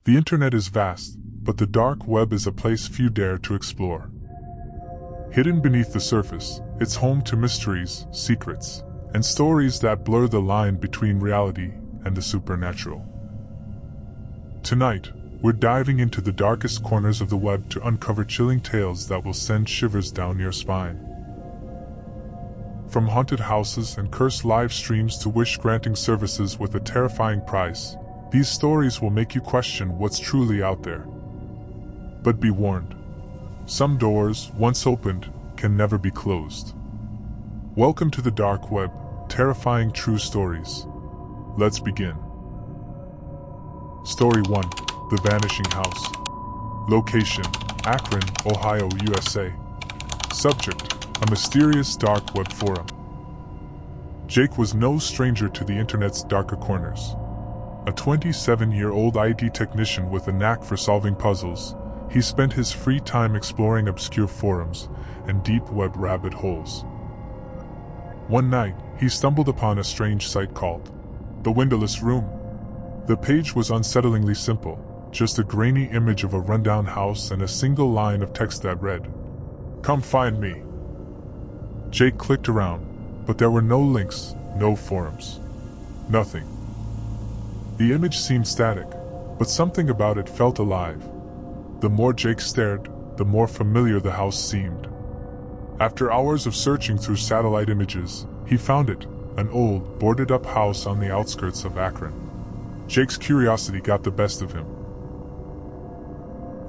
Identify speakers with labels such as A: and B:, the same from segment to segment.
A: The internet is vast, but the dark web is a place few dare to explore. Hidden beneath the surface, it's home to mysteries, secrets, and stories that blur the line between reality and the supernatural. Tonight, we're diving into the darkest corners of the web to uncover chilling tales that will send shivers down your spine. From haunted houses and cursed live streams to wish-granting services with a terrifying price, these stories will make you question what's truly out there. But be warned, some doors, once opened, can never be closed. Welcome to the dark web, terrifying true stories. Let's begin. Story 1. The Vanishing House. Location: Akron, Ohio, USA. Subject: a mysterious dark web forum. Jake was no stranger to the internet's darker corners. A 27-year-old IT technician with a knack for solving puzzles, he spent his free time exploring obscure forums and deep web rabbit holes. One night, he stumbled upon a strange site called The Windowless Room. The page was unsettlingly simple, just a grainy image of a rundown house and a single line of text that read, "Come find me." Jake clicked around, but there were no links, no forums. Nothing. The image seemed static, but something about it felt alive. The more Jake stared, the more familiar the house seemed. After hours of searching through satellite images, he found it, an old, boarded-up house on the outskirts of Akron. Jake's curiosity got the best of him.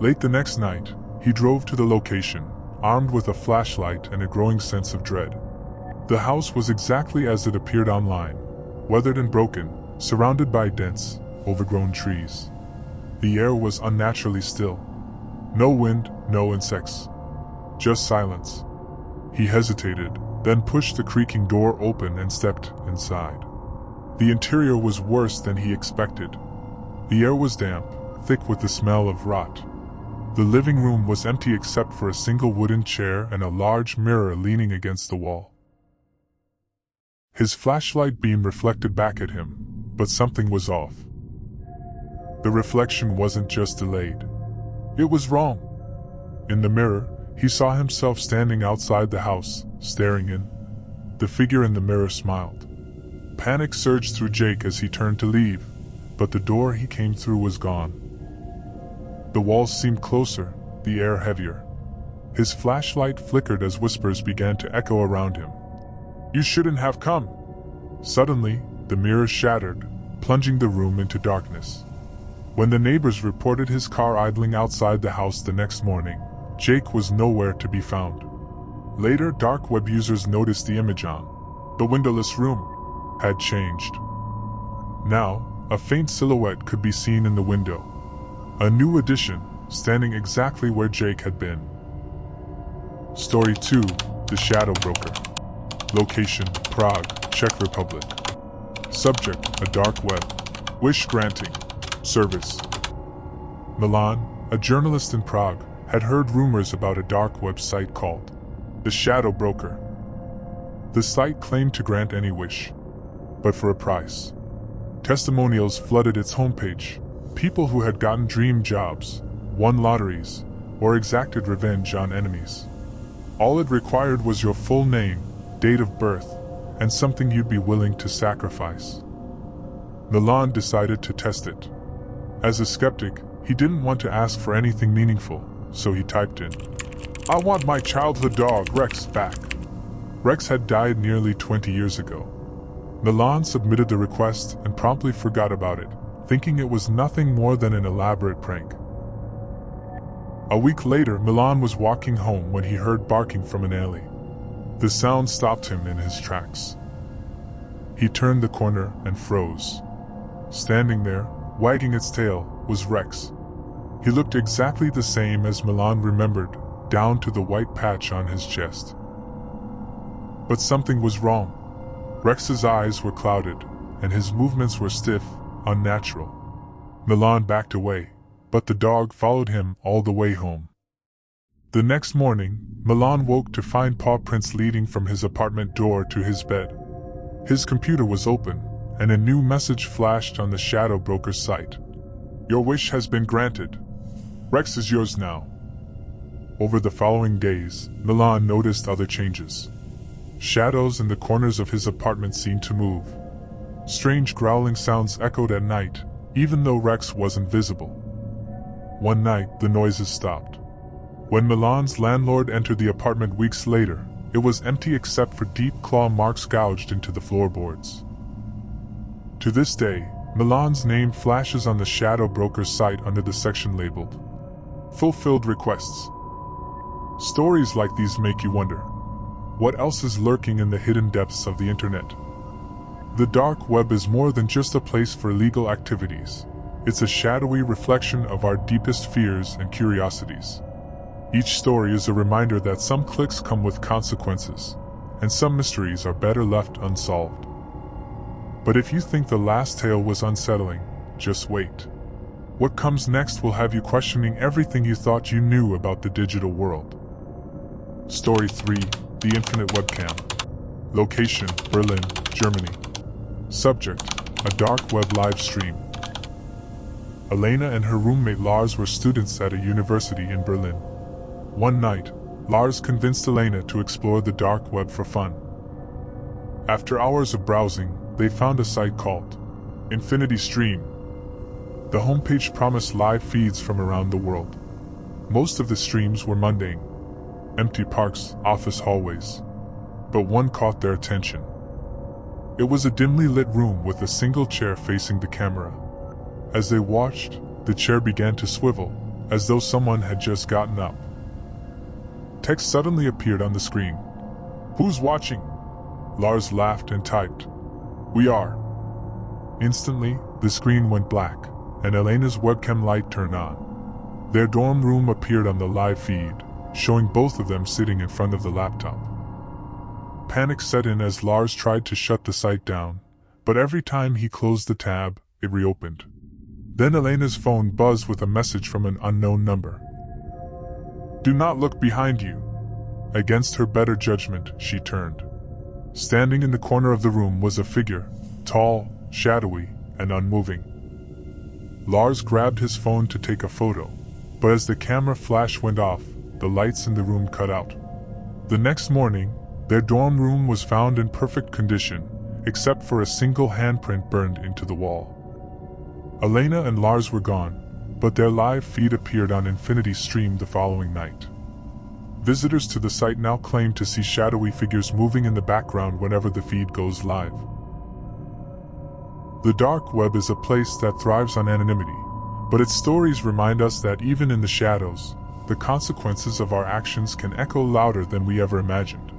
A: Late the next night, he drove to the location, armed with a flashlight and a growing sense of dread. The house was exactly as it appeared online, weathered and broken, surrounded by dense, overgrown trees. The air was unnaturally still. No wind, no insects. Just silence. He hesitated, then pushed the creaking door open and stepped inside. The interior was worse than he expected. The air was damp, thick with the smell of rot. The living room was empty except for a single wooden chair and a large mirror leaning against the wall. His flashlight beam reflected back at him, but something was off. The reflection wasn't just delayed. It was wrong. In the mirror, he saw himself standing outside the house, staring in. The figure in the mirror smiled. Panic surged through Jake as he turned to leave, but the door he came through was gone. The walls seemed closer, the air heavier. His flashlight flickered as whispers began to echo around him. "You shouldn't have come." Suddenly, the mirror shattered, plunging the room into darkness. When the neighbors reported his car idling outside the house the next morning, Jake was nowhere to be found. Later, dark web users noticed the image on The Windowless Room had changed. Now, a faint silhouette could be seen in the window. A new addition, standing exactly where Jake had been. Story 2. The Shadow Broker. Location: Prague, Czech Republic. Subject: a dark web. Wish granting. Service. Milan, a journalist in Prague, had heard rumors about a dark website called The Shadow Broker. The site claimed to grant any wish, but for a price. Testimonials flooded its homepage. People who had gotten dream jobs, won lotteries, or exacted revenge on enemies. All it required was your full name, date of birth, and something you'd be willing to sacrifice. Milan decided to test it. As a skeptic, he didn't want to ask for anything meaningful, so he typed in, "I want my childhood dog Rex back." Rex had died nearly 20 years ago. Milan submitted the request and promptly forgot about it, thinking it was nothing more than an elaborate prank. A week later, Milan was walking home when he heard barking from an alley. The sound stopped him in his tracks. He turned the corner and froze. Standing there, wagging its tail, was Rex. He looked exactly the same as Milan remembered, down to the white patch on his chest. But something was wrong. Rex's eyes were clouded, and his movements were stiff, unnatural. Milan backed away, but the dog followed him all the way home. The next morning, Milan woke to find paw prints leading from his apartment door to his bed. His computer was open, and a new message flashed on the Shadow Broker's site. Your wish has been granted. Rex is yours now. Over the following days, Milan noticed other changes. Shadows in the corners of his apartment seemed to move. Strange growling sounds echoed at night, even though Rex wasn't visible. One night, the noises stopped. When Milan's landlord entered the apartment weeks later, it was empty except for deep claw marks gouged into the floorboards. To this day, Milan's name flashes on the shadow broker's site under the section labeled "Fulfilled Requests." Stories like these make you wonder, what else is lurking in the hidden depths of the internet? The dark web is more than just a place for illegal activities. It's a shadowy reflection of our deepest fears and curiosities. Each story is a reminder that some clicks come with consequences, and some mysteries are better left unsolved. But if you think the last tale was unsettling, just wait. What comes next will have you questioning everything you thought you knew about the digital world. Story 3: The Infinite Webcam. Location: Berlin, Germany. Subject: a dark web live stream. Elena and her roommate Lars were students at a university in Berlin. One night, Lars convinced Elena to explore the dark web for fun. After hours of browsing, they found a site called Infinity Stream. The homepage promised live feeds from around the world. Most of the streams were mundane: empty parks, office hallways. But one caught their attention. It was a dimly lit room with a single chair facing the camera. As they watched, the chair began to swivel, as though someone had just gotten up. Text suddenly appeared on the screen. "Who's watching?" Lars laughed and typed, "We are." Instantly, the screen went black, and Elena's webcam light turned on. Their dorm room appeared on the live feed, showing both of them sitting in front of the laptop. Panic set in as Lars tried to shut the site down, but every time he closed the tab, it reopened. Then Elena's phone buzzed with a message from an unknown number. "Do not look behind you." Against her better judgment, she turned. Standing in the corner of the room was a figure, tall, shadowy, and unmoving. Lars grabbed his phone to take a photo, but as the camera flash went off, the lights in the room cut out. The next morning, their dorm room was found in perfect condition, except for a single handprint burned into the wall. Elena and Lars were gone, but their live feed appeared on Infinity Stream the following night. Visitors to the site now claim to see shadowy figures moving in the background whenever the feed goes live. The dark web is a place that thrives on anonymity, but its stories remind us that even in the shadows, the consequences of our actions can echo louder than we ever imagined.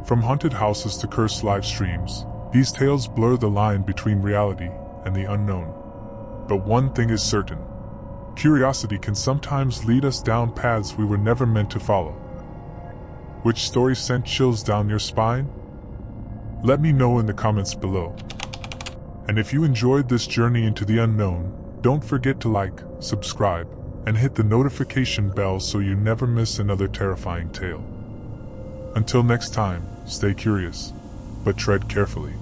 A: From haunted houses to cursed live streams, these tales blur the line between reality and the unknown. But one thing is certain: curiosity can sometimes lead us down paths we were never meant to follow. Which story sent chills down your spine? Let me know in the comments below. And if you enjoyed this journey into the unknown, don't forget to like, subscribe, and hit the notification bell so you never miss another terrifying tale. Until next time, stay curious, but tread carefully.